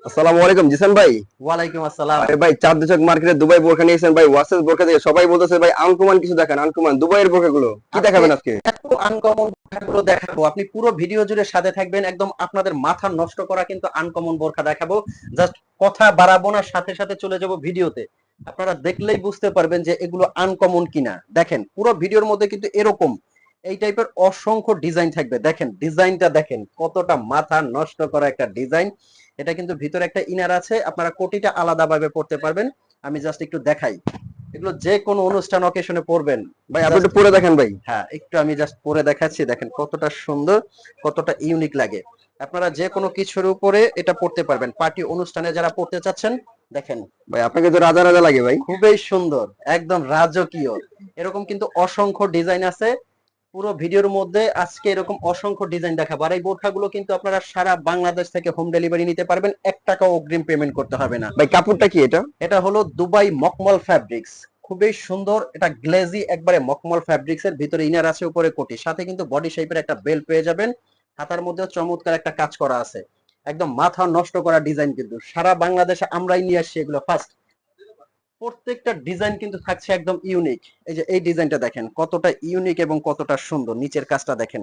আসসালামু আলাইকুম জিসান ভাই। ওয়ালাইকুম আসসালাম। আরে ভাই, চাঁদ দশক মার্কেটে দুবাই বোরখা নিয়েছেন ভাই, ওয়াসেস বোরখা থেকে সবাই বলতেছে ভাই আনকমন কিছু দেখান, আনকমন দুবাইয়ের বোরখাগুলো কি আজকে দেখাবেন আজকে? এত আনকমন বোরখাগুলো দেখাবো, আপনি পুরো ভিডিও জুড়ে সাথে থাকবেন। একদম আপনাদের মাথা নষ্ট করা কিন্তু আনকমন বোরখা দেখাবো। জাস্ট কথা বাড়াবো না, সাথে সাথে চলে যাব ভিডিওতে। আপনারা দেখলেই বুঝতে পারবেন যে এগুলো আনকমন কিনা। দেখেন পুরো ভিডিওর মধ্যে কিন্তু এরকম এই টাইপের অসংখ্য ডিজাইন থাকবে। দেখেন ডিজাইনটা দেখেন, কতটা মাথা নষ্ট করা একটা ডিজাইন। এটা কিন্তু ভিতরে একটা ইনার আছে, আপনারা কোটিটা আলাদাভাবে পড়তে পারবেন। আমি জাস্ট একটু দেখাই, এগুলো যে কোনো অনুষ্ঠান অকেশনে পরবেন। ভাই আপনি জাস্ট একটু পরে দেখেন ভাই। হ্যাঁ, একটু আমি জাস্ট পরে দেখাচ্ছি, দেখেন কতটা সুন্দর, কতটা ইউনিক লাগে। আপনারা যে কোনো কিছুর উপরে এটা পড়তে পারবেন, পার্টি অনুষ্ঠানে যারা পড়তে চাচ্ছেন। দেখেন ভাই আপনাকে তো রাজা রাজা লাগে ভাই। খুবই সুন্দর, একদম রাজকীয়। এরকম কিন্তু অসংখ্য ডিজাইন আছে পুরো ভিডিওর মধ্যে। আজকে এরকম অসংখ্য ডিজাইন দেখাবো। আর এই বোরখাগুলো কিন্তু আপনারা সারা বাংলাদেশ থেকে হোম ডেলিভারি নিতে পারবেন, 1 টাকাও অগ্রিম পেমেন্ট করতে হবে না। ভাই কাপড়টা কি এটা? এটা হলো দুবাই মকমল ফ্যাব্রিক্স, খুবই সুন্দর। এটা গ্লেজি একবারে মকমল ফ্যাব্রিক্স এর ভিতরে ইনার আছে, উপরে কোটি, সাথে কিন্তু বডি শেপের একটা বেল্ট পেয়ে যাবেন। হাতার মধ্যে চমৎকার একটা কাজ করা আছে। একদম মাথা নষ্ট করা ডিজাইন, কিন্তু সারা বাংলাদেশে আমরাই নিয়ে আসছি এগুলো ফার্স্ট। প্রত্যেকটা ডিজাইন কিন্তু থাকছে একদম ইউনিক। এই যে এই ডিজাইনটা দেখেন কতটা ইউনিক এবং কতটা সুন্দর। নিচের কাজটা দেখেন,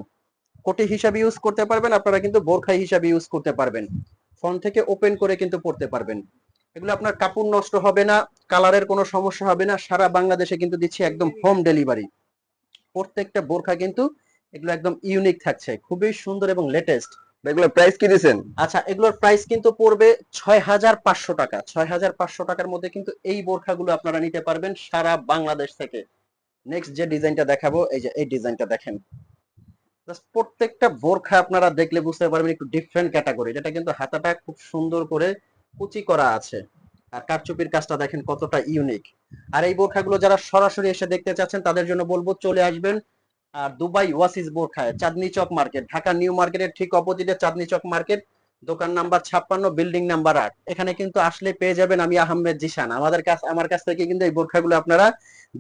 কোটি হিসাবে ইউজ করতে পারবেন, আপনারা কিন্তু বোরখা হিসাবে ইউজ করতে পারবেন। ফ্রন্ট থেকে ওপেন করে কিন্তু পড়তে পারবেন। এগুলো আপনার কাপড় নষ্ট হবে না, কালারের কোনো সমস্যা হবে না। সারা বাংলাদেশে কিন্তু দিচ্ছি একদম হোম ডেলিভারি। প্রত্যেকটা বোরখা কিন্তু এগুলো একদম ইউনিক থাকছে, খুবই সুন্দর এবং লেটেস্ট। ভাই এগুলো প্রাইস কি দিছেন? আচ্ছা, এগুলোর প্রাইস কিন্তু পড়বে 6,500 টাকা। 6,500 টাকার মধ্যে কিন্তু এই বোরখাগুলো আপনারা নিতে পারবেন সারা বাংলাদেশ থেকে। নেক্সট যে ডিজাইনটা দেখাবো, এই যে এই ডিজাইনটা দেখেন। প্রত্যেকটা বোরখা আপনারা দেখলে বুঝতে পারবেন একটু ডিফারেন্ট ক্যাটাগরি। এটা কিন্তু হাতাটা খুব সুন্দর করে কুচি করা আছে, আর কারচুপির কাজটা দেখেন কতটা ইউনিক। আর এই বোরখাগুলো যারা সরাসরি এসে দেখতে চাচ্ছেন তাদের জন্য বলবো চলে আসবেন আর Dubai ওয়াসিস বোরখায়, Chandni Chowk market, Dhaka new মার্কেটের ঠিক অপোজিটে চাঁদনি চক মার্কেট, দোকান নাম্বার 56, বিল্ডিং নাম্বার 8। এখানে কিন্তু আসলে পেয়ে যাবেন আমি আহমেদ জিশান। আমার কাছ থেকে কিন্তু এই বোরখাগুলো আপনারা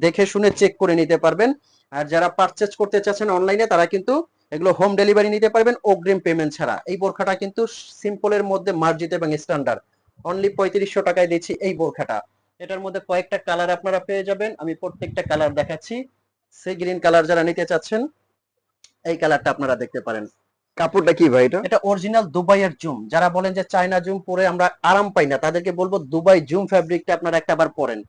দেখে শুনে চেক করে নিতে পারবেন। আর যারা পারচেজ করতে চাচ্ছেন অনলাইনে, তারা কিন্তু এগুলো হোম ডেলিভারি নিতে পারবেন অগ্রিম পেমেন্ট ছাড়া। এই বোরখাটা কিন্তু সিম্পলের মধ্যে মার্জিত এবং স্ট্যান্ডার্ড। অনলি 3500 টাকায় দিচ্ছি এই বোরখাটা। এটার মধ্যে কয়েকটা কালার আপনারা পেয়ে যাবেন, আমি প্রত্যেকটা কালার দেখাচ্ছি। সি গ্রিন কালার যারা নিতে চাচ্ছেন, এই কালারটা আপনারা দেখতে পারেন। কাপড়টা কি ভাই এটা? এটা অরিজিনাল দুবাইয়ের জুম। যারা বলেন যে চায়না জুম পরে আমরা আরাম পাই না, তাদেরকে বলবো দুবাই জুম ফ্যাব্রিকটা আপনারা একটাবার পরেন,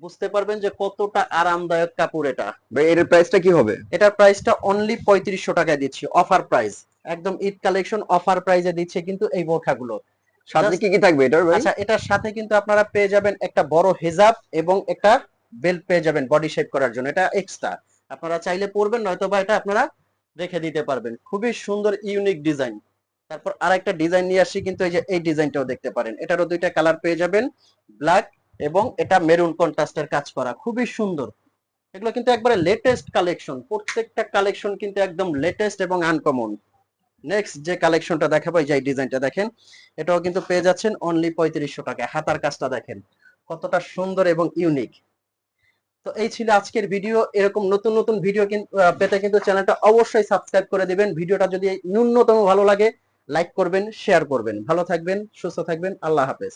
বুঝতে পারবেন যে কতটা আরামদায়ক কাপড় এটা। ভাই এর প্রাইসটা কি হবে? এটার প্রাইসটা অনলি 3500 টাকায় দিচ্ছি, অফার প্রাইস। একদম ঈদ কালেকশন অফার প্রাইসে দিচ্ছে কিন্তু এই বোরখাগুলো। সাথে জাস্ট কি কি থাকবে এটার ভাই? আচ্ছা, এটার সাথে কিন্তু আপনারা পেয়ে যাবেন একটা বড় হিজাব এবং একটা বেল্ট পেয়ে যাবেন বডি শেপ করার জন্য, এটা এক্সট্রা। আপনারা চাইলে পরবেন, নয়তো বা এটা আপনারা রেখে দিতে পারবেন। খুবই সুন্দর ইউনিক ডিজাইন। তারপর আরেকটা ডিজাইন নিয়ে আসছি, কিন্তু এই যে এই ডিজাইনটাও দেখতে পারেন। এটারও দুইটা কালার পেয়ে যাবেন, ব্ল্যাক এবং এটা মেরুন কন্ট্রাস্টের কাজ করা, খুবই সুন্দর। এগুলো কিন্তু একবারে লেটেস্ট কালেকশন, প্রত্যেকটা কালেকশন কিন্তু একদম লেটেস্ট এবং আনকমন। নেক্সট যে কালেকশনটা দেখাবো, এই যে ডিজাইনটা দেখেন, এটাও কিন্তু পেয়ে যাচ্ছেন অনলি 3500 টাকায়। হাতার কাজটা দেখেন কতটা সুন্দর এবং ইউনিক। তো এই ছিল আজকের ভিডিও। এরকম নতুন নতুন ভিডিও কিন্তু পেতে কিন্তু চ্যানেলটা অবশ্যই সাবস্ক্রাইব করে দিবেন। ভিডিওটা যদি ন্যূনতম ভালো লাগে লাইক করবেন, শেয়ার করবেন। ভালো থাকবেন, সুস্থ থাকবেন, আল্লাহ হাফেজ।